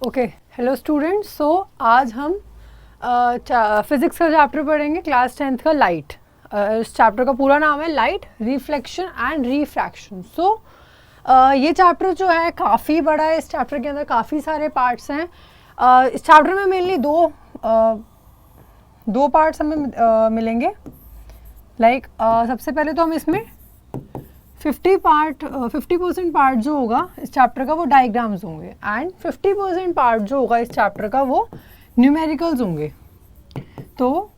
Okay, hello students. सो आज हम physics का चैप्टर पढ़ेंगे, क्लास 10th का लाइट। इस चैप्टर का पूरा नाम है लाइट, रिफ्लेक्शन एंड रिफ्रैक्शन। सो ये चैप्टर जो है काफ़ी बड़ा है। इस चैप्टर के अंदर काफ़ी सारे पार्ट्स हैं। इस चैप्टर में मेनली दो पार्ट्स हमें मिलेंगे। सबसे पहले तो हम इसमें 50% पार्ट जो होगा इस चैप्टर का वो डायग्राम्स होंगे, एंड 50% पार्ट जो होगा इस चैप्टर का वो न्यूमेरिकल्स होंगे। तो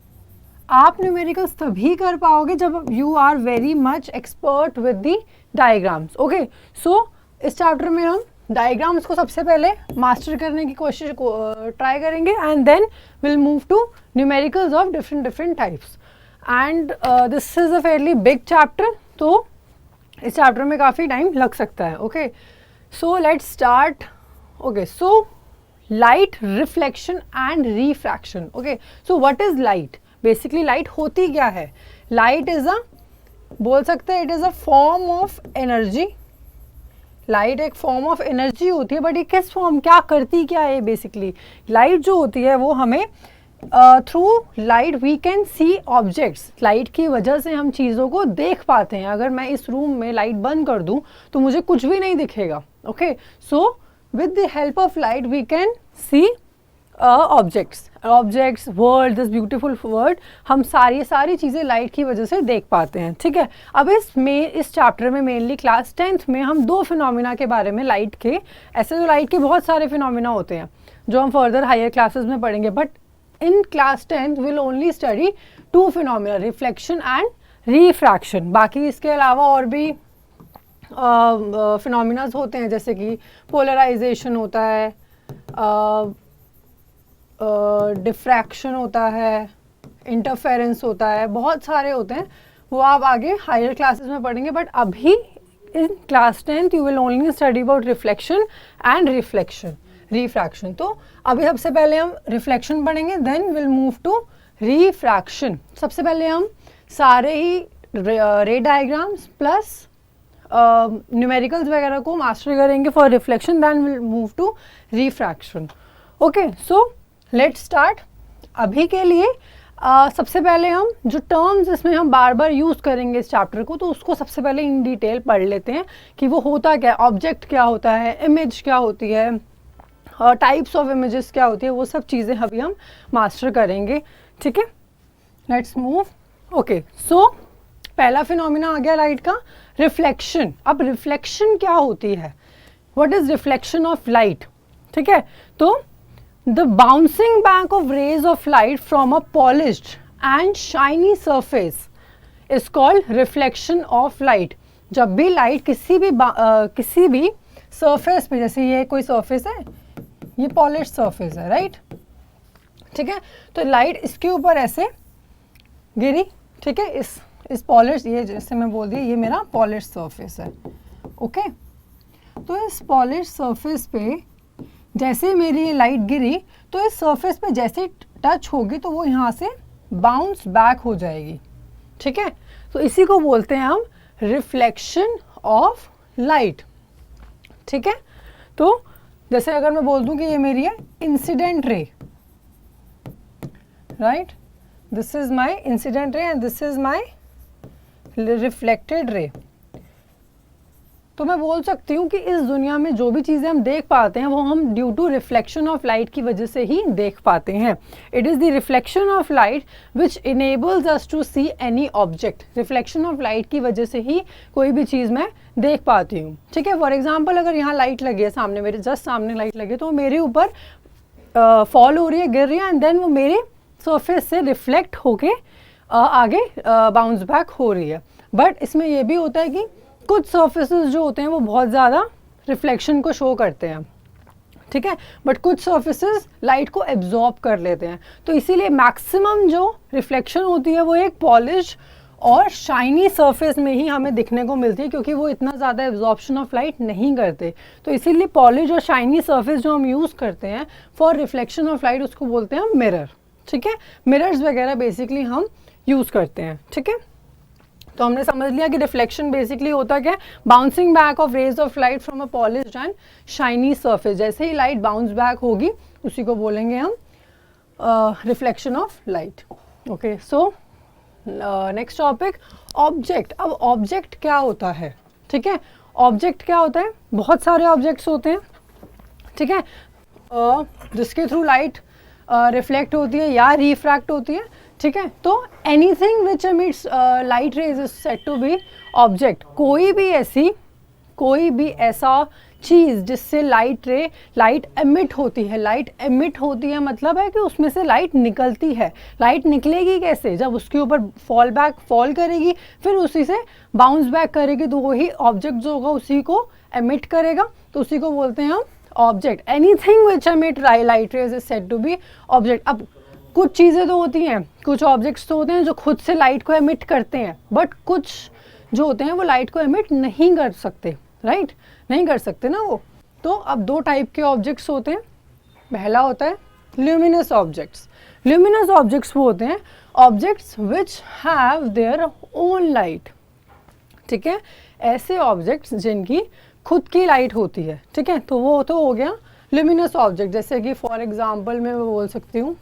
आप न्यूमेरिकल्स तभी कर पाओगे जब you are very much expert with the diagrams. Okay, so इस चैप्टर में हम डायग्राम्स को सबसे पहले मास्टर करने की कोशिश ट्राई करेंगे, and then will move to numericals of different types. And this is a fairly big chapter, तो इस चैप्टर में काफ़ी टाइम लग सकता है। Okay, so let's start. Okay, so light, reflection and refraction. Okay, so what is light? Basically light होती क्या है? लाइट इज बोल सकते हैं it is a form of energy. Light एक फॉर्म ऑफ एनर्जी होती है, बट ये किस फॉर्म, क्या करती क्या है? बेसिकली लाइट जो होती है वो हमें through light we can see objects. Light की वजह से हम चीज़ों को देख पाते हैं। अगर मैं इस रूम में लाइट बंद कर दूं तो मुझे कुछ भी नहीं दिखेगा। Okay, so with the help of light we can see objects, world, this beautiful world, हम सारी चीज़ें लाइट की वजह से देख पाते हैं। ठीक है, अब इस चैप्टर में मेनली क्लास 10th में हम दो फिनोमिना के बारे में, लाइट के, ऐसे तो लाइट के बहुत सारे फिनोमिना होते हैं जो हम फर्दर हायर क्लासेस में पढ़ेंगे, but in class 10th we'll only study two phenomena, reflection and refraction. बाकी इसके अलावा और भी फिनोमिनाज होते हैं, जैसे कि पोलराइजेशन होता है, डिफ्रैक्शन होता है, इंटरफेरेंस होता है, बहुत सारे होते हैं। वो आप आगे हायर क्लासेस में पढ़ेंगे, बट अभी in class 10th you will only study about reflection and refraction. तो अभी सबसे पहले हम रिफ्लेक्शन पढ़ेंगे, then will move to refraction. सबसे पहले हम सारे ही रे डायग्राम्स प्लस न्यूमेरिकल्स वगैरह को मास्टर करेंगे for reflection, then will move to refraction. Okay, so let's start. अभी के लिए सबसे पहले हम जो टर्म्स इसमें हम बार बार यूज़ करेंगे इस चैप्टर को, तो उसको सबसे पहले इन डिटेल पढ़ लेते हैं कि वो होता क्या है, ऑब्जेक्ट क्या होता है, इमेज क्या होती है, टाइप्स ऑफ इमेजेस क्या होती है, वो सब चीज़ें अभी हम मास्टर करेंगे। ठीक है, लेट्स मूव। ओके, सो पहला फिनोमिना आ गया लाइट का, रिफ्लेक्शन। अब रिफ्लेक्शन क्या होती है? What is reflection of light? ठीक है, तो the bouncing back of rays of light from a polished and shiny surface is called reflection of light. जब भी लाइट किसी भी सरफेस पे, जैसे ये कोई सरफेस है, ये पॉलिश सरफेस है, राइट? ठीक है, तो लाइट इसके ऊपर ऐसे गिरी, ठीक है, इस पॉलिश, ये जैसे मैं बोल दी, ये मेरा पॉलिश सरफेस है। ओके, तो इस पॉलिश सरफेस पे जैसे मेरी ये लाइट गिरी, तो इस सरफेस पे जैसे टच होगी तो वो यहाँ से बाउंस बैक हो जाएगी। ठीक है, तो इसी को बोलते हैं हम रिफ्लेक्शन ऑफ लाइट। ठीक है, तो जैसे अगर मैं बोल दूं कि ये मेरी है incident ray, right, this is my incident ray and this is my reflected ray, तो मैं बोल सकती हूँ कि इस दुनिया में जो भी चीज़ें हम देख पाते हैं वो हम due to reflection of light की वजह से ही देख पाते हैं। It is the reflection of light which enables us to see any object. Reflection of light की वजह से ही कोई भी चीज़ मैं देख पाती हूँ। ठीक है, फॉर एग्जाम्पल अगर यहाँ लाइट लगी है सामने, मेरे जस्ट सामने लाइट लगी है, तो मेरे ऊपर फॉल हो रही है, गिर रही है, एंड देन वो मेरे सरफेस से रिफ्लेक्ट होके आगे बाउंस बैक हो रही है। बट इसमें यह भी होता है कि कुछ सर्फेसेस जो होते हैं वो बहुत ज़्यादा रिफ्लेक्शन को शो करते हैं, ठीक है, बट कुछ सर्फेसेस लाइट को एब्जॉर्ब कर लेते हैं। तो इसीलिए मैक्सिमम जो रिफ्लेक्शन होती है वो एक पॉलिश और शाइनी सरफेस में ही हमें दिखने को मिलती है, क्योंकि वो इतना ज़्यादा एब्जॉर्प्शन ऑफ लाइट नहीं करते। तो इसीलिए पॉलिश और शाइनी सरफेस जो हम यूज़ करते हैं फॉर रिफ्लेक्शन ऑफ लाइट, उसको बोलते हैं मिरर। ठीक है, मिरर्स वगैरह बेसिकली हम यूज़ करते हैं। ठीक है, तो हमने समझ लिया कि रिफ्लेक्शन बेसिकली होता क्या है, bouncing back of rays of light from a polished and shiny surface. जैसे ही लाइट बाउंस बैक होगी उसी को बोलेंगे हम reflection of light. Okay, so next topic object. अब ऑब्जेक्ट क्या होता है, ठीक है, ऑब्जेक्ट क्या होता है, बहुत सारे ऑब्जेक्ट्स होते हैं, ठीक है, जिसके थ्रू लाइट रिफ्लेक्ट होती है या रिफ्रैक्ट होती है, ठीक है। तो anything which emits light rays is said to be object. कोई भी ऐसा चीज़ जिससे लाइट एमिट होती है, लाइट एमिट होती है मतलब है कि उसमें से लाइट निकलती है। लाइट निकलेगी कैसे, जब उसके ऊपर फॉल करेगी, फिर उसी से बाउंस बैक करेगी, तो वही ऑब्जेक्ट जो होगा उसी को एमिट करेगा, तो उसी को बोलते हैं हम object. Anything which emit light rays is said to be object. अब कुछ चीज़ें तो होती हैं, कुछ ऑब्जेक्ट्स तो होते हैं जो खुद से लाइट को एमिट करते हैं, बट कुछ जो होते हैं वो लाइट को एमिट नहीं कर सकते, राइट, नहीं कर सकते ना वो। तो अब दो टाइप के ऑब्जेक्ट्स होते हैं। पहला होता है ल्यूमिनस ऑब्जेक्ट्स। ल्यूमिनस ऑब्जेक्ट्स वो होते हैं objects which have their own light, ठीक है, ऐसे ऑब्जेक्ट्स जिनकी खुद की लाइट होती है, ठीक है, तो वो तो हो गया ल्यूमिनस ऑब्जेक्ट। जैसे कि फॉर एग्जांपल मैं बोल सकती हूँ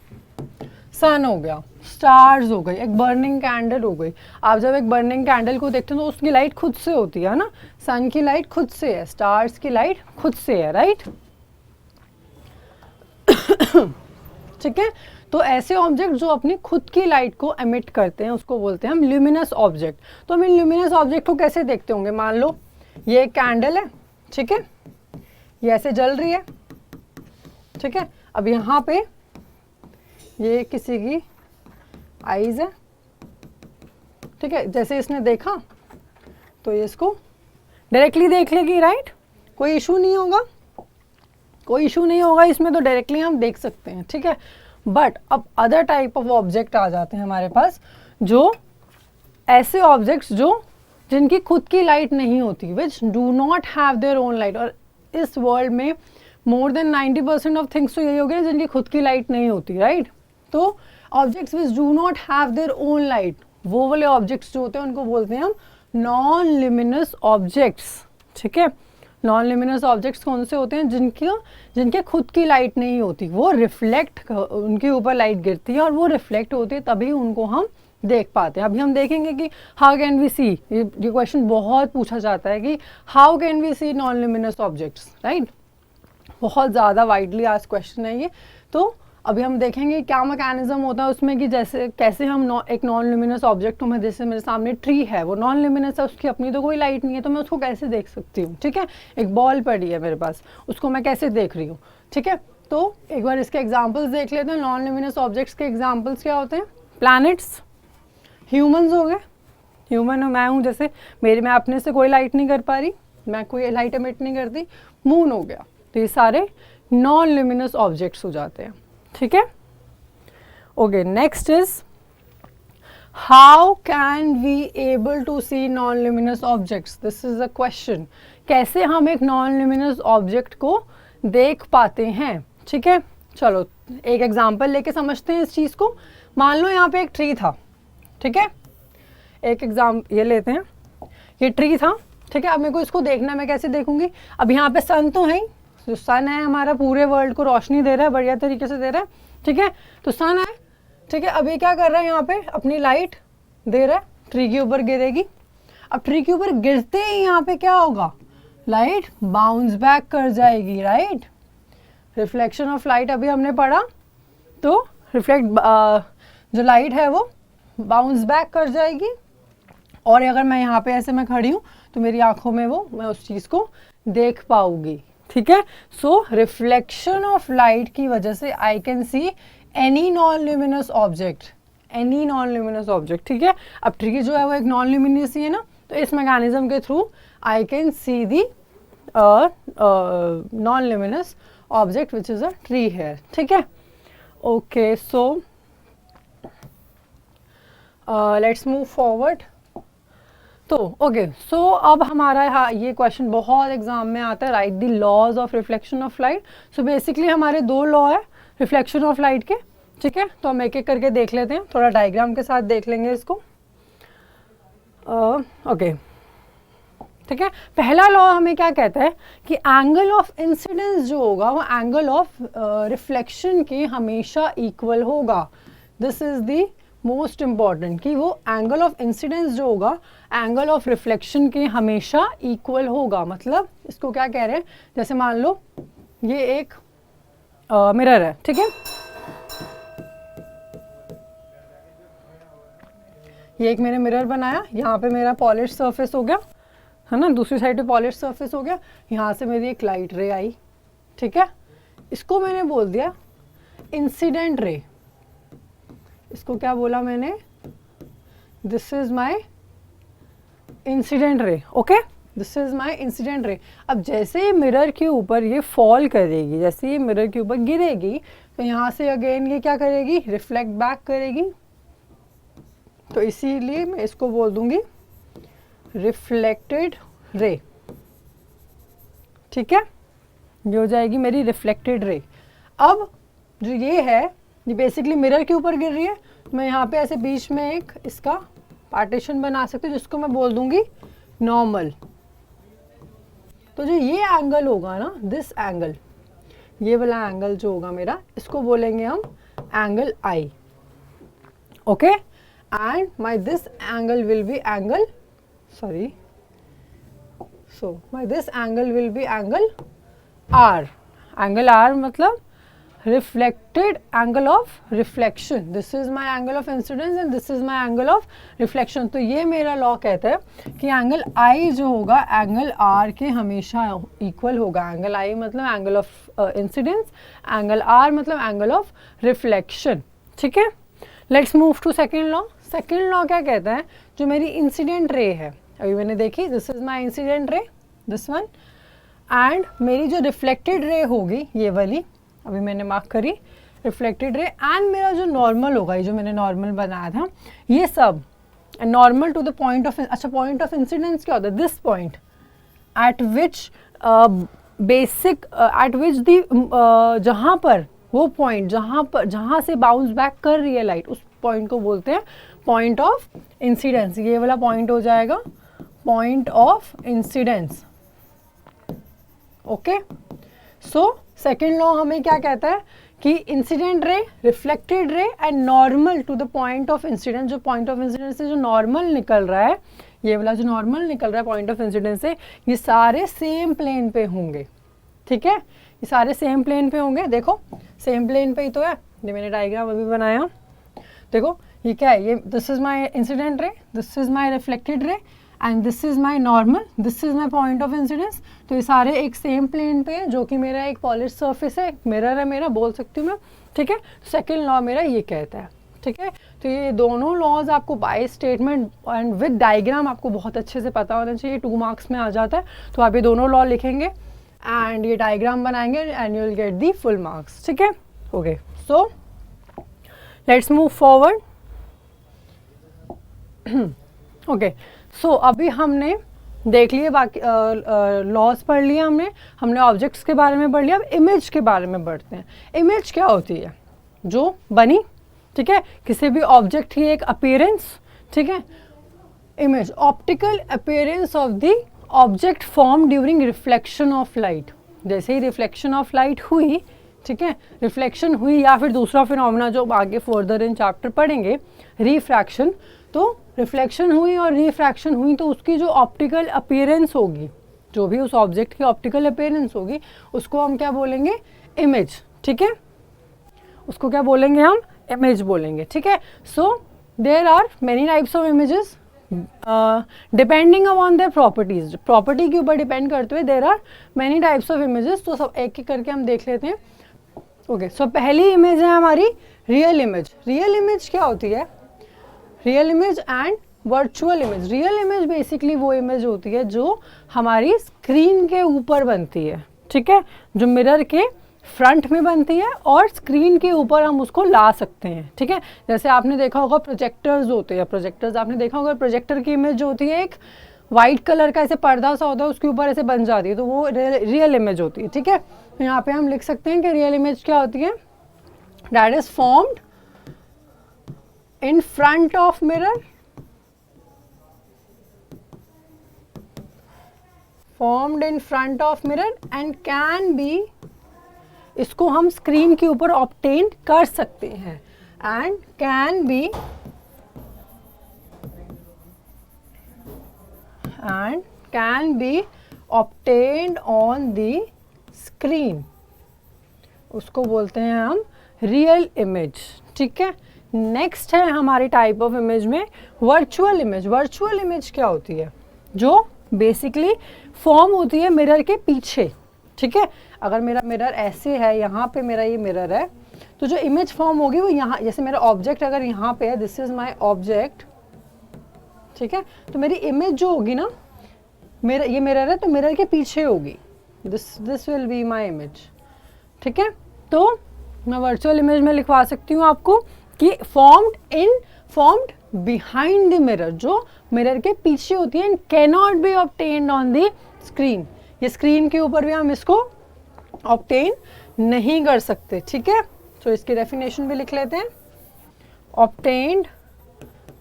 सन हो गया, स्टार्स हो गई, एक बर्निंग कैंडल हो गई। आप जब एक बर्निंग कैंडल को देखते हो तो उसकी लाइट खुद से होती है ना, सन की लाइट खुद से है, स्टार्स की लाइट खुद से है, राइट। ठीक है, तो ऐसे ऑब्जेक्ट जो अपनी खुद की लाइट को एमिट करते हैं उसको बोलते हैं हम ल्यूमिनस ऑब्जेक्ट। तो हम इन ल्यूमिनस ऑब्जेक्ट को कैसे देखते होंगे, मान लो ये एक कैंडल है, ठीक है, ये ऐसे जल रही है, ठीक है। अब यहाँ पे ये किसी की आईज है, ठीक है, जैसे इसने देखा तो ये इसको डायरेक्टली देख लेगी, राइट, कोई इशू नहीं होगा, कोई इशू नहीं होगा इसमें, तो डायरेक्टली हम देख सकते हैं, ठीक है। बट अब अदर टाइप ऑफ ऑब्जेक्ट आ जाते हैं हमारे पास, जो ऐसे ऑब्जेक्ट्स जो जिनकी खुद की लाइट नहीं होती, which do not have their own light. और इस वर्ल्ड में मोर देन 90% ऑफ थिंग्स तो यही हो गए जिनकी खुद की लाइट नहीं होती, राइट। तो objects which do not have their own light, वो वाले ऑब्जेक्ट्स जो होते हैं उनको बोलते हैं हम नॉन ल्यूमिनस ऑब्जेक्ट्स, ठीक है। नॉन ल्यूमिनस ऑब्जेक्ट्स कौन से होते हैं, जिनके खुद की लाइट नहीं होती, वो रिफ्लेक्ट, उनके ऊपर लाइट गिरती है और वो रिफ्लेक्ट होती है, तभी उनको हम देख पाते हैं। अभी हम देखेंगे कि हाउ कैन वी सी, ये क्वेश्चन बहुत पूछा जाता है कि how can we see non luminous objects, right, बहुत ज़्यादा वाइडली आस्क्ड क्वेश्चन है ये। तो अभी हम देखेंगे क्या मैकेनिज्म होता है उसमें, कि जैसे कैसे हम एक नॉन ल्यूमिनस ऑब्जेक्ट को, मैं जैसे मेरे सामने ट्री है, वो नॉन ल्यूमिनस है, उसकी अपनी तो कोई लाइट नहीं है, तो मैं उसको कैसे देख सकती हूँ, ठीक है। एक बॉल पड़ी है मेरे पास, उसको मैं कैसे देख रही हूँ, ठीक है। तो एक बार इसके एग्जाम्पल्स देख लेते हैं। नॉन ल्यूमिनस ऑब्जेक्ट्स के एग्जाम्पल्स क्या होते हैं, प्लैनेट्स, ह्यूमन्स हो गए, ह्यूमन मैं हूँ, जैसे मैं अपने से कोई लाइट नहीं कर पा रही, मैं कोई लाइट एमिट नहीं करती, मून हो गया, तो ये सारे नॉन ल्यूमिनस ऑब्जेक्ट्स हो जाते हैं, ठीक है। Okay, next is how can we able to see non luminous objects, this is a question. कैसे हम एक नॉन ल्यूमिनस ऑब्जेक्ट को देख पाते हैं, ठीक है। चलो एक एग्जांपल लेके समझते हैं इस चीज़ को। मान लो यहाँ पे एक ट्री था, ठीक है, एक ये लेते हैं, ये ट्री था, ठीक है। अब मेरे को इसको देखना है, मैं कैसे देखूंगी, अब यहाँ पे सन तो है ही, जो सन है हमारा पूरे वर्ल्ड को रोशनी दे रहा है, बढ़िया तरीके से दे रहा है, ठीक है, तो सन है, ठीक है। अब ये क्या कर रहा है, यहाँ पे अपनी लाइट दे रहा है, ट्री के ऊपर गिरेगी। अब ट्री के ऊपर गिरते ही यहाँ पे क्या होगा, लाइट बाउंस बैक कर जाएगी, राइट। रिफ्लेक्शन ऑफ लाइट अभी हमने पढ़ा, तो जो लाइट है वो बाउंस बैक कर जाएगी, और अगर मैं यहाँ पे ऐसे मैं खड़ी हूँ तो मेरी आंखों में मैं उस चीज़ को देख पाऊंगी, ठीक है। सो रिफ्लेक्शन ऑफ लाइट की वजह से आई can see any non luminous object, any non luminous object, ठीक है। अब ट्री जो है वो एक नॉन ल्यूमिनस ही है ना, तो इस मैकेनिज्म के through I can see the non luminous object which is a tree here, ठीक है। Okay, so let's move forward. तो ओके, सो अब हमारा ये क्वेश्चन बहुत एग्जाम में आता है, right the laws of reflection of light. So basically हमारे दो लॉ है रिफ्लेक्शन ऑफ लाइट के, ठीक है। तो हम एक एक करके देख लेते हैं, थोड़ा डायग्राम के साथ देख लेंगे इसको। ओके ठीक है। पहला लॉ हमें क्या कहता है कि एंगल ऑफ इंसिडेंस जो होगा वो एंगल ऑफ रिफ्लेक्शन के हमेशा इक्वल होगा। This is the most important कि वो एंगल ऑफ इंसिडेंस जो होगा एंगल ऑफ रिफ्लेक्शन के हमेशा इक्वल होगा। मतलब इसको क्या कह रहे हैं, जैसे मान लो ये एक मिरर है, ठीक है, ये एक मैंने मिरर बनाया, यहाँ पे मेरा पॉलिश सरफेस हो गया है ना, दूसरी साइड पे पॉलिश सरफेस हो गया, यहाँ से मेरी एक लाइट रे आई, ठीक है, इसको मैंने बोल दिया इंसिडेंट रे। इसको क्या बोला मैंने, this is my incident ray, okay, this is my incident ray. अब जैसे ये मिरर के ऊपर ये फॉल करेगी, जैसे ये मिरर के ऊपर गिरेगी तो यहाँ से अगेन ये क्या करेगी, रिफ्लेक्ट बैक करेगी। तो इसीलिए मैं इसको बोल दूंगी रिफ्लेक्टेड रे, ठीक है, ये हो जाएगी मेरी रिफ्लेक्टेड रे। अब जो ये है ये बेसिकली मिरर के ऊपर गिर रही है, तो मैं यहाँ पे ऐसे बीच में एक इसका पार्टीशन बना सकती हूँ जिसको मैं बोल दूंगी नॉर्मल। तो जो ये एंगल होगा ना, दिस एंगल, ये वाला एंगल जो होगा मेरा, इसको बोलेंगे हम angle I, okay, and my this angle will be angle, sorry, so my this angle will be angle R. Angle R मतलब reflected angle of reflection. This is my angle of incidence and this is my angle of reflection. तो ये मेरा law कहता है कि angle I जो होगा angle R के हमेशा इक्वल होगा। एंगल I मतलब angle of incidence, angle R मतलब एंगल ऑफ रिफ्लेक्शन, ठीक है। Let's move to second law. Second law क्या कहता है, जो मेरी इंसिडेंट रे है, अभी मैंने देखी, this is my incident ray, this one, and मेरी जो रिफ्लेक्टेड रे होगी ये वाली, अभी मैंने मार्क करी रिफ्लेक्टेड रे, एंड मेरा जो नॉर्मल होगा, ये जो मैंने नॉर्मल बनाया था, ये सब normal to the point of, अच्छा पॉइंट ऑफ इंसिडेंस क्या होता है, this point at which basic at which the जहाँ पर वो पॉइंट जहाँ से बाउंस बैक कर रही है लाइट, उस पॉइंट को बोलते हैं पॉइंट ऑफ इंसिडेंस। ये वाला पॉइंट हो जाएगा point of incidence, okay. So second law हमें क्या कहता है कि incident ray, reflected ray and normal to the point of incidence, जो पॉइंट ऑफ इंसिडेंस से जो नॉर्मल निकल रहा है, ये वाला जो नॉर्मल निकल रहा है पॉइंट ऑफ इंसिडेंस से, ये सारे सेम प्लेन पे होंगे, ठीक है, ये सारे सेम प्लेन पे होंगे। देखो सेम प्लेन पे ही तो है, ये मैंने डायग्राम अभी बनाया, देखो ये क्या है, ये this is my incident ray, this is my reflected ray and this is my normal, this is my point of incidence. तो ये सारे एक सेम प्लेन पे है, जो कि मेरा एक पॉलिश सरफेस है, मिरर है मेरा, बोल सकती हूँ मैं, ठीक है। सेकेंड लॉ मेरा ये कहता है, ठीक है। तो ये दोनों लॉज आपको by statement and with diagram आपको बहुत अच्छे से पता होना चाहिए, 2 मार्क्स में आ जाता है। तो आप ये दोनों लॉ लिखेंगे एंड ये डायग्राम बनाएंगे and you will get the full marks, ठीक है, okay. So let's move forward, okay. So अभी हमने देख लिए, बाकी लॉज पढ़ लिया हमने ऑब्जेक्ट्स के बारे में पढ़ लिया। अब इमेज के बारे में बढ़ते हैं। इमेज क्या होती है, जो बनी, ठीक है, किसी भी ऑब्जेक्ट की एक अपीयरेंस, ठीक है। Image, optical appearance of the object form during reflection of light. जैसे ही रिफ्लेक्शन ऑफ लाइट हुई, ठीक है, रिफ्लेक्शन हुई, या फिर दूसरा फिनोमेना जो आगे फर्दर इन चैप्टर पढ़ेंगे, रिफ्रैक्शन। तो रिफ्लेक्शन हुई और रिफ्रैक्शन हुई तो उसकी जो ऑप्टिकल अपीयरेंस होगी, जो भी उस ऑब्जेक्ट की ऑप्टिकल अपीयरेंस होगी, उसको हम क्या बोलेंगे, इमेज, ठीक है, उसको क्या बोलेंगे हम, इमेज बोलेंगे, ठीक है। So there are many types of images depending upon their properties, property के ऊपर डिपेंड करते हुए there are many types of images. तो सब एक एक करके हम देख लेते हैं, ओके। सो पहली इमेज है हमारी रियल इमेज। रियल इमेज क्या होती है, real image and virtual image. Real image basically वो इमेज होती है जो हमारी स्क्रीन के ऊपर बनती है, ठीक है, जो मिरर के फ्रंट में बनती है और स्क्रीन के ऊपर हम उसको ला सकते हैं, ठीक है। जैसे आपने देखा होगा प्रोजेक्टर्स होते हैं, प्रोजेक्टर्स आपने देखा होगा, प्रोजेक्टर की इमेज जो होती है एक वाइट कलर का ऐसे पर्दा सा होता है, उसके ऊपर ऐसे बन जाती है, तो वो रियल इमेज होती है, ठीक है। तो यहाँ पे हम लिख सकते हैं कि रियल इमेज क्या होती है, that is formed in front of mirror formed in front of mirror and can be, इसको हम स्क्रीन के ऊपर ऑब्टेन कर सकते हैं, and can be obtained on the screen, उसको बोलते हैं हम रियल इमेज। ठीक है, नेक्स्ट है हमारी टाइप ऑफ इमेज में वर्चुअल इमेज। वर्चुअल इमेज क्या होती है? जो बेसिकली फॉर्म होती है मिरर के पीछे। ठीक है, अगर मेरा मिरर ऐसे है, यहाँ पे मेरा ये मिरर है, तो जो इमेज फॉर्म होगी वो यहाँ, जैसे मेरा ऑब्जेक्ट अगर यहाँ पे है, दिस इज माय ऑब्जेक्ट, ठीक है, तो मेरी इमेज जो होगी ना, मेरा ये मिरर है तो मिरर के पीछे होगी, this will be my image. ठीक है, तो मैं वर्चुअल इमेज में लिखवा सकती हूँ आपको कि फॉर्म्ड बिहाइंड द मिरर, जो मिरर के पीछे होती है, and can not be obtained on the screen, ये स्क्रीन के ऊपर भी हम इसको ऑब्टेन नहीं कर सकते। ठीक है, तो इसकी डेफिनेशन भी लिख लेते हैं, ऑब्टेन्ड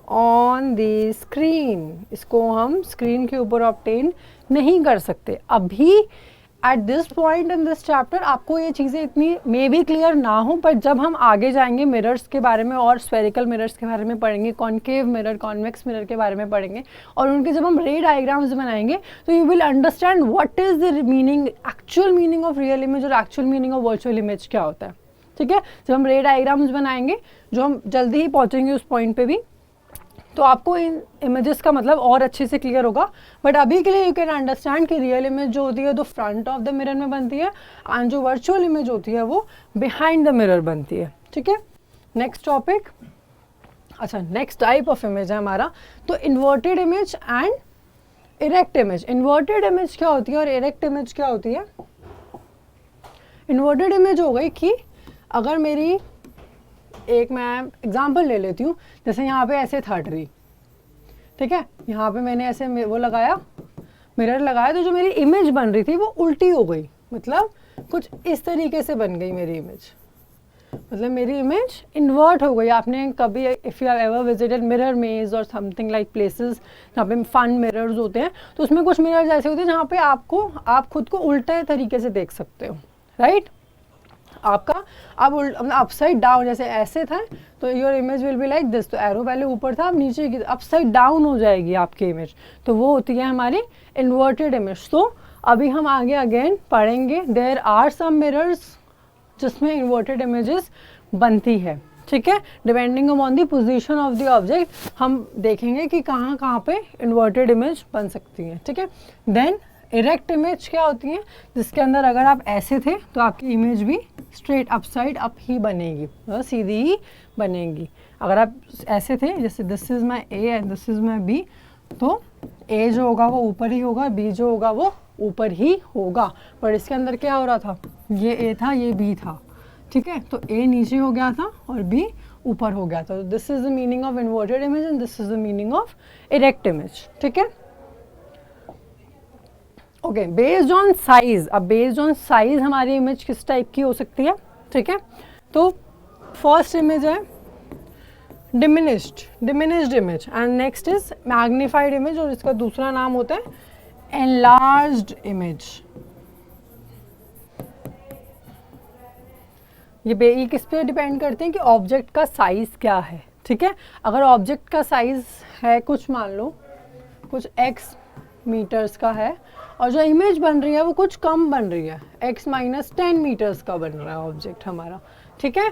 ऑन द स्क्रीन, इसको हम स्क्रीन के ऊपर ऑब्टेन नहीं कर सकते। अभी at this point in this chapter आपको ये चीज़ें इतनी मे बी क्लियर ना हो, पर जब हम आगे जाएंगे मिरर्स के बारे में और स्फेरिकल मिरर्स के बारे में पढ़ेंगे, कॉन्केव मिरर, कॉन्वेक्स मिरर के बारे में पढ़ेंगे, और उनके जब हम रे डायग्राम्स बनाएंगे तो you will understand what is the meaning, actual meaning of real image और actual meaning of virtual image क्या होता है। ठीक है, जब हम रे डायग्राम्स बनाएंगे, जो हम जल्दी ही पहुँचेंगे उस पॉइंट पे भी, तो आपको इन इमेजेस का मतलब और अच्छे से क्लियर होगा। बट अभी के लिए यू कैन अंडरस्टैंड कि रियल इमेज जो होती है तो फ्रंट ऑफ द मिरर में बनती है, एंड जो वर्चुअल इमेज होती है वो बिहाइंड द मिरर बनती है। ठीक है, नेक्स्ट टॉपिक, अच्छा नेक्स्ट टाइप ऑफ इमेज है हमारा, तो inverted image and erect image. Inverted image क्या होती है और इरेक्ट इमेज क्या होती है? इन्वर्टेड इमेज हो गई कि अगर मेरी, एक मैं एग्जांपल ले लेती हूँ, जैसे यहाँ पे ऐसे था ट्री, ठीक है, यहाँ पे मैंने ऐसे वो लगाया, मिरर लगाया, तो जो मेरी इमेज बन रही थी वो उल्टी हो गई, मतलब कुछ इस तरीके से बन गई मेरी इमेज, मतलब मेरी इमेज इन्वर्ट हो गई। आपने कभी, if you have ever visited mirror मेज और समथिंग लाइक प्लेसेस जहाँ पे फन मिरर्स होते हैं, तो उसमें कुछ मिरर्स ऐसे होते हैं जहाँ पे आप खुद को उल्टे तरीके से देख सकते हो, राइट? आपका अब अपसाइड डाउन, जैसे ऐसे था तो your image will be like this, तो एरो पहले ऊपर था, अब नीचे की अपसाइड डाउन हो जाएगी आपकी इमेज, तो वो होती है हमारी इन्वर्टेड इमेज। तो अभी हम आगे अगेन पढ़ेंगे, देयर आर सम मिरर्स जिसमें इन्वर्टेड इमेजेस बनती है। ठीक है, depending on the position of the object हम देखेंगे कि कहाँ कहाँ पे इन्वर्टेड इमेज बन सकती है। ठीक है, देन इरेक्ट इमेज क्या होती है, जिसके अंदर अगर आप ऐसे थे तो आपकी इमेज भी स्ट्रेट अपसाइड अप ही बनेगी, सीधी ही बनेगी। अगर आप ऐसे थे, जैसे this is my A and this is my B, तो ए जो होगा वो ऊपर ही होगा, बी जो होगा वो ऊपर ही होगा। पर इसके अंदर क्या हो रहा था, ये ए था, ये बी था, ठीक है, तो ए नीचे हो गया था और बी ऊपर हो गया था। This is the meaning of inverted image and this is the meaning of erect image. ठीक है, ओके, बेस्ड ऑन साइज, अब बेस्ड ऑन साइज हमारी इमेज किस टाइप की हो सकती है। ठीक है, तो फर्स्ट इमेज है diminished image, and next is magnified image, और इसका दूसरा नाम होता है एनलार्ज्ड इमेज। ये किस पे डिपेंड करते हैं कि ऑब्जेक्ट का साइज क्या है। ठीक है, अगर ऑब्जेक्ट का साइज है कुछ, मान लो कुछ x मीटर्स का है, और जो इमेज बन रही है वो कुछ कम बन रही है, x माइनस 10 मीटर्स का बन रहा है ऑब्जेक्ट हमारा। ठीक है,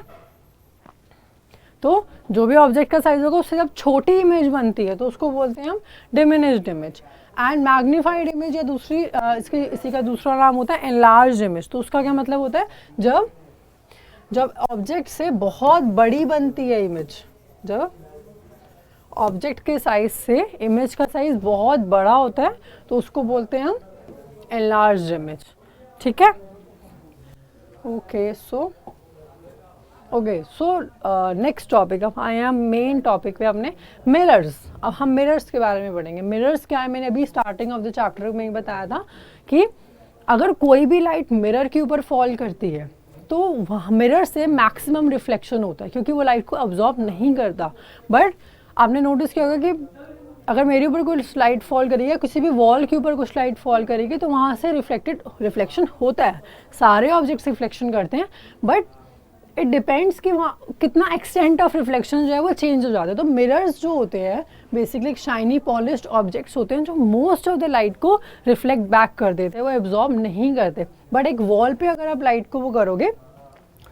तो जो भी ऑब्जेक्ट का साइज होगा उससे जब छोटी इमेज बनती है तो उसको बोलते हैं हम diminished image. And magnified image या दूसरी इसी का दूसरा नाम होता है एनलार्ज्ड इमेज। तो उसका क्या मतलब होता है, जब ऑब्जेक्ट से बहुत बड़ी बनती है इमेज, जब ऑब्जेक्ट के साइज से इमेज का साइज बहुत बड़ा होता है तो उसको बोलते हैं हम एनलार्ज्ड इमेज। ठीक है, ओके, सो नेक्स्ट टॉपिक, अब आए हम मेन टॉपिक पे अपने, मिरर्स। अब हम मिरर्स के बारे में पढ़ेंगे। मिरर्स क्या है, मैंने अभी स्टार्टिंग ऑफ द चैप्टर में ही बताया था कि अगर कोई भी लाइट मिरर के ऊपर फॉल करती है तो मिरर से मैक्सिमम रिफ्लेक्शन होता है, क्योंकि वो लाइट को अब्जॉर्ब नहीं करता। बट आपने नोटिस किया होगा कि अगर मेरे ऊपर कोई लाइट फॉल करेगी या किसी भी वॉल के ऊपर कुछ लाइट फॉल करेगी तो वहाँ से रिफ्लेक्शन होता है, सारे ऑब्जेक्ट्स रिफ्लेक्शन करते हैं, बट इट डिपेंड्स कि वहाँ कितना एक्सटेंट ऑफ रिफ्लेक्शन जो है वो चेंज हो जाता है। तो मिरर्स जो होते हैं बेसिकली एक शाइनी पॉलिश्ड ऑब्जेक्ट्स होते हैं जो मोस्ट ऑफ द लाइट को रिफ्लेक्ट बैक कर देते हैं, वो एब्जॉर्ब नहीं करते। बट एक वॉल पे अगर आप लाइट को वो करोगे,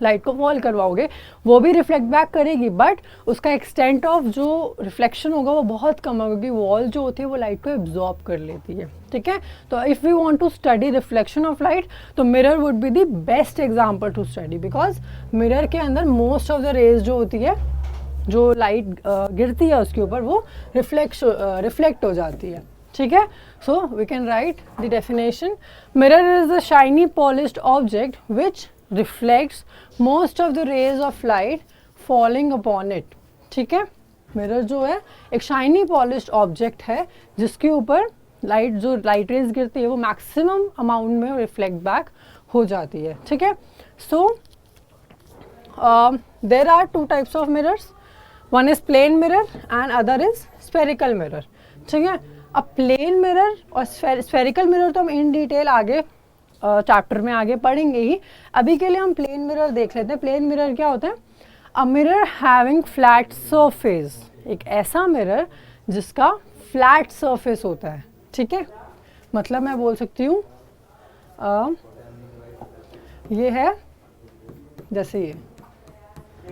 लाइट को फॉल करवाओगे, वो भी रिफ्लेक्ट बैक करेगी, बट उसका एक्सटेंट ऑफ जो रिफ्लेक्शन होगा वो बहुत कम होगा, क्योंकि वॉल जो होती है वो लाइट को एब्जॉर्ब कर लेती है। ठीक है, तो if we want to study reflection of light तो mirror would be the best example to study, because mirror के अंदर मोस्ट ऑफ द रेज जो होती है, जो लाइट गिरती है उसके ऊपर, वो रिफ्लेक्ट हो जाती है। ठीक है, so we can write the definition, mirror is a shiny polished object which reflects most of the rays of light falling upon it. ठीक है, मिरर जो है एक शाइनी पॉलिश्ड ऑब्जेक्ट है जिसके ऊपर जो लाइट रेज गिरती है वो मैक्सिमम अमाउंट में रिफ्लेक्ट बैक हो जाती है। ठीक है, so there are two types of mirrors, one is plane mirror and other is spherical mirror. ठीक है, अब प्लेन मिरर और स्फेरिकल मिरर तो हम इन डिटेल आगे चैप्टर में आगे पढ़ेंगे ही। अभी के लिए हम प्लेन मिरर देख लेते हैं। प्लेन मिरर क्या होता है? A mirror having flat surface, एक ऐसा मिरर जिसका फ्लैट सरफेस होता है। ठीक है, मतलब मैं बोल सकती हूँ ये है जैसे ये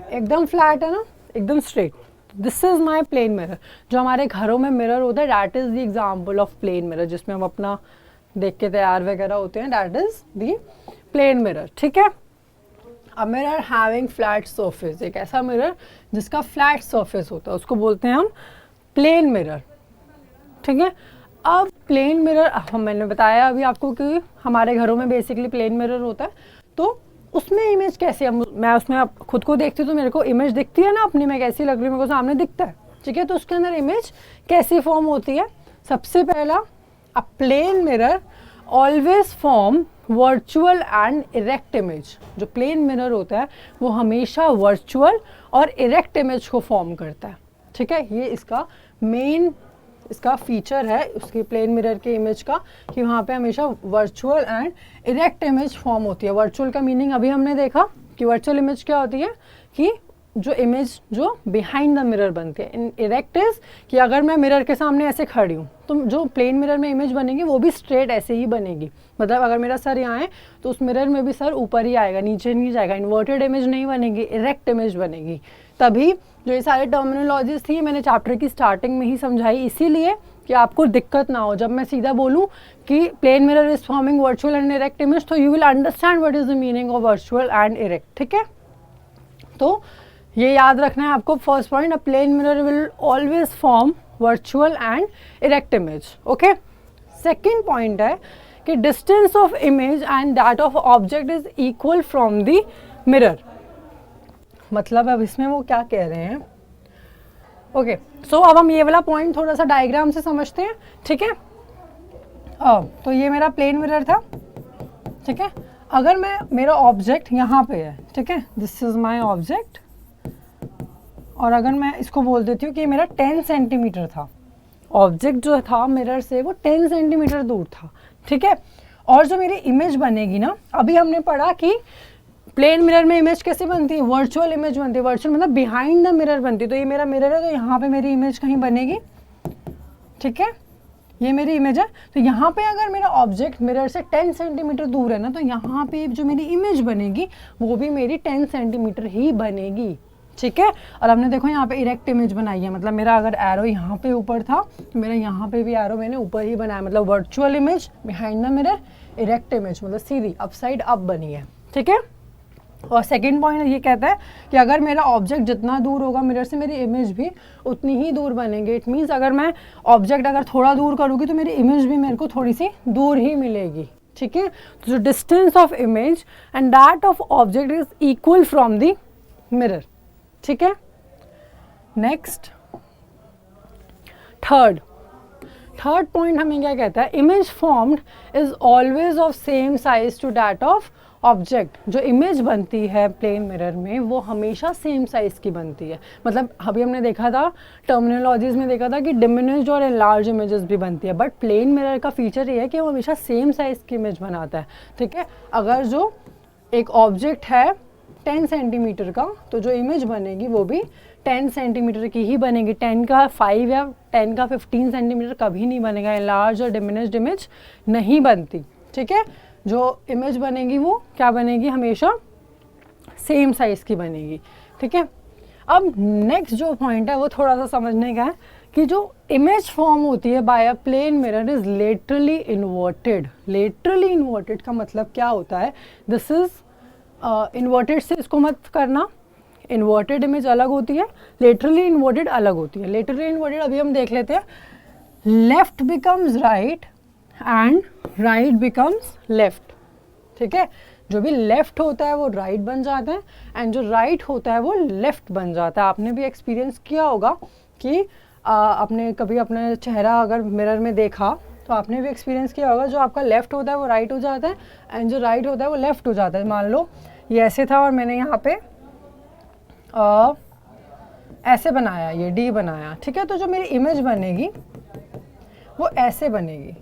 एकदम फ्लैट है ना, एकदम straight, this is my plane mirror. जो हमारे घरों में मिरर होता है that is the example of plane mirror, जिसमें हम अपना देख के तैयार वगैरह होते हैं, that is the plane mirror. ठीक है, a mirror having flat surface, एक ऐसा मिरर जिसका फ्लैट सरफेस होता है उसको बोलते हैं हम प्लेन मिरर। ठीक है, अब प्लेन मिरर मैंने बताया अभी आपको कि हमारे घरों में बेसिकली प्लेन मिरर होता है, तो उसमें इमेज कैसे, मैं उसमें खुद को देखती हूँ तो मेरे को इमेज दिखती है ना अपनी, मैं कैसी लग रही हूँ मेरे को सामने दिखता है। ठीक है, तो उसके अंदर इमेज कैसी फॉर्म होती है? सबसे पहला, a plane mirror always form virtual and erect image। जो प्लेन मिरर होता है वो हमेशा वर्चुअल और इरेक्ट इमेज को फॉर्म करता है। ठीक है, ये इसका मेन फीचर है उसकी प्लेन मिरर के इमेज का, कि वहाँ पे हमेशा virtual and erect image form होती है। वर्चुअल का मीनिंग अभी हमने देखा कि वर्चुअल इमेज क्या होती है, कि जो इमेज जो बिहाइंड द मिरर बनती है। इन इरेक्ट इज कि अगर मैं मिरर के सामने ऐसे खड़ी हूँ तो जो प्लेन मिरर में इमेज बनेगी वो भी स्ट्रेट ऐसे ही बनेगी, मतलब अगर मेरा सर यहाँ है तो उस मिरर में भी सर ऊपर ही आएगा, नीचे नहीं जाएगा, इन्वर्टेड इमेज नहीं बनेगी, इरेक्ट इमेज बनेगी। तभी जो ये सारे टर्मिनोलॉजीज थी मैंने चैप्टर की स्टार्टिंग में ही समझाई, इसीलिए कि आपको दिक्कत ना हो। जब मैं सीधा बोलूँ कि plane mirror is forming virtual and erect image तो you will understand what is the meaning of virtual and erect. ठीक है, तो ये याद रखना है आपको। First point, a plane mirror will always form virtual and erect image. Okay, second point है कि distance of image and that of object is equal from the mirror. मतलब अब इसमें वो क्या कह रहे हैं? ओके, सो अब हम ये वाला पॉइंट थोड़ा सा डायग्राम से समझते हैं। ठीक है, तो ये मेरा प्लेन मिरर था। ठीक है, अगर मेरा ऑब्जेक्ट यहाँ पे है, ठीक है, दिस इज माई ऑब्जेक्ट, और अगर मैं इसको बोल देती हूँ कि मेरा 10 सेंटीमीटर था, ऑब्जेक्ट जो था मिरर से वो 10 सेंटीमीटर दूर था। ठीक है, और जो मेरी इमेज बनेगी ना, अभी हमने पढ़ा कि प्लेन मिरर में इमेज कैसे बनती है? वर्चुअल इमेज बनती है। वर्चुअल मतलब बिहाइंड द मिरर बनती है। तो ये मेरा मिरर है तो यहाँ पे मेरी इमेज कहीं बनेगी। ठीक है, ये मेरी इमेज है, तो यहाँ पे अगर मेरा ऑब्जेक्ट मिरर से 10 सेंटीमीटर दूर है ना, तो यहाँ पे जो मेरी इमेज बनेगी वो भी मेरी 10 सेंटीमीटर ही बनेगी। ठीक है, और हमने देखो यहाँ पे इरेक्ट इमेज बनाई है, मतलब मेरा अगर एरो यहाँ पे ऊपर था तो मेरा यहाँ पे भी एरो मैंने ऊपर ही बनाया, मतलब virtual image behind the mirror, erect image मतलब सीधी अपसाइड अप बनी है। ठीक है, और सेकंड पॉइंट ये कहता है कि अगर मेरा ऑब्जेक्ट जितना दूर होगा मिरर से, मेरी इमेज भी उतनी ही दूर बनेगी। इट मीन्स अगर मैं ऑब्जेक्ट अगर थोड़ा दूर करूँगी तो मेरी इमेज भी मेरे को थोड़ी सी दूर ही मिलेगी। ठीक है, तो जो distance of image and that of object is equal from the mirror. ठीक है, नेक्स्ट थर्ड पॉइंट हमें क्या कहता है? Image formed is always of same size to that of object, जो इमेज बनती है प्लेन मिरर में, वो हमेशा सेम साइज़ की बनती है। मतलब अभी हमने देखा था, टर्मिनोलॉजीज़ में देखा था कि डिमिनिश्ड और एनलार्ज इमेजेस भी बनती है, बट प्लेन मिरर का फीचर ये है कि वो हमेशा सेम साइज़ की इमेज बनाता है। ठीक है, अगर जो एक ऑब्जेक्ट है 10 सेंटीमीटर का, तो जो इमेज बनेगी वो भी 10 सेंटीमीटर की ही बनेगी। 10 का 5 या 10 का 15 सेंटीमीटर कभी नहीं बनेगा। एनलार्ज और डिमिनिश्ड इमेज नहीं बनती। ठीक है, जो इमेज बनेगी वो क्या बनेगी, हमेशा सेम साइज़ की बनेगी। ठीक है, अब नेक्स्ट जो पॉइंट है वो थोड़ा सा समझने का है कि जो इमेज फॉर्म होती है by a plane mirror is laterally inverted. Laterally inverted का मतलब क्या होता है, दिस इज इन्वर्टेड से इसको मत करना, इन्वर्टेड इमेज अलग होती है, लेटरली इन्वर्टेड अलग होती है। लेटरली इन्वर्टेड अभी हम देख लेते हैं, left becomes right and right becomes left. ठीक है, जो भी लेफ्ट होता है वो राइट बन जाता है एंड जो राइट होता है वो लेफ्ट बन जाता है। आपने भी एक्सपीरियंस किया होगा कि आपने कभी अपना चेहरा अगर मिरर में देखा तो आपने भी एक्सपीरियंस किया होगा, जो आपका लेफ्ट होता है वो राइट हो जाता है एंड जो राइट होता है वो लेफ्ट हो जाता है। मान लो ये ऐसे था और मैंने यहाँ पे ऐसे बनाया, ये डी बनाया। ठीक है, तो जो मेरी इमेज बनेगी वो ऐसे बनेगी।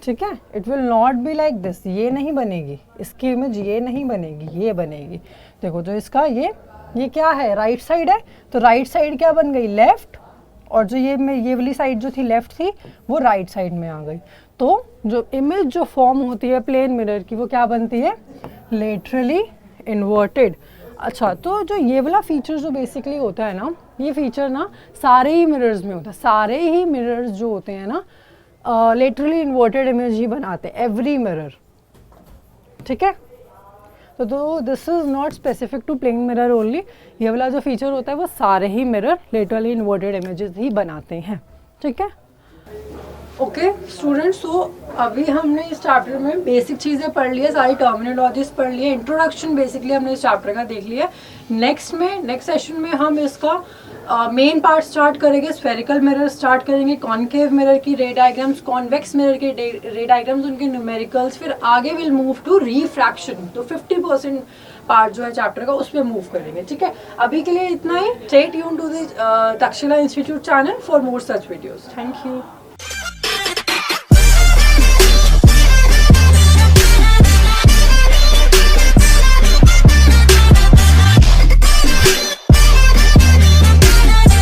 ठीक है, it will not be like this, ये नहीं बनेगी, इसकी इमेज ये नहीं बनेगी, ये बनेगी। देखो जो इसका ये क्या है, राइट साइड है, तो राइट साइड क्या बन गई, लेफ्ट, और जो ये वाली साइड जो थी लेफ्ट थी वो राइट साइड में आ गई। तो जो इमेज जो फॉर्म होती है प्लेन मिरर की वो क्या बनती है, लेटरली इन्वर्टेड। अच्छा, तो जो ये वाला फीचर जो बेसिकली होता है ना, ये फीचर ना सारे ही मिरर्स में होता है। सारे ही मिरर्स जो होते हैं ना लेटरली इन्वर्टेड इमेज ही बनाते हैं, एवरी मिरर। ठीक है, तो this is not specific to plane mirror only. ये वाला जो फीचर होता है वो सारे ही मिरर लेटरली इन्वर्टेड इमेजेस ही बनाते हैं। ठीक है, ओके स्टूडेंट्स, तो अभी हमने इस चैप्टर में बेसिक चीज़ें पढ़ ली है, सारी टर्मिनोलॉजीज पढ़ ली है, इंट्रोडक्शन बेसिकली हमने इस चैप्टर का देख लिया है। नेक्स्ट सेशन में हम इसका मेन पार्ट स्टार्ट करेंगे, स्फेरिकल मिरर स्टार्ट करेंगे, कॉन्केव मिरर की रे डायग्राम्स, कॉन्वेक्स मिरर के रे डायग्राम्स, उनके न्यूमेरिकल्स, फिर आगे विल मूव टू रिफ्रैक्शन। तो 50% पार्ट जो है चैप्टर का उस पर मूव करेंगे। ठीक है, अभी के लिए इतना ही। Stay tuned to the Takshashila institute channel for more such videos. Thank you.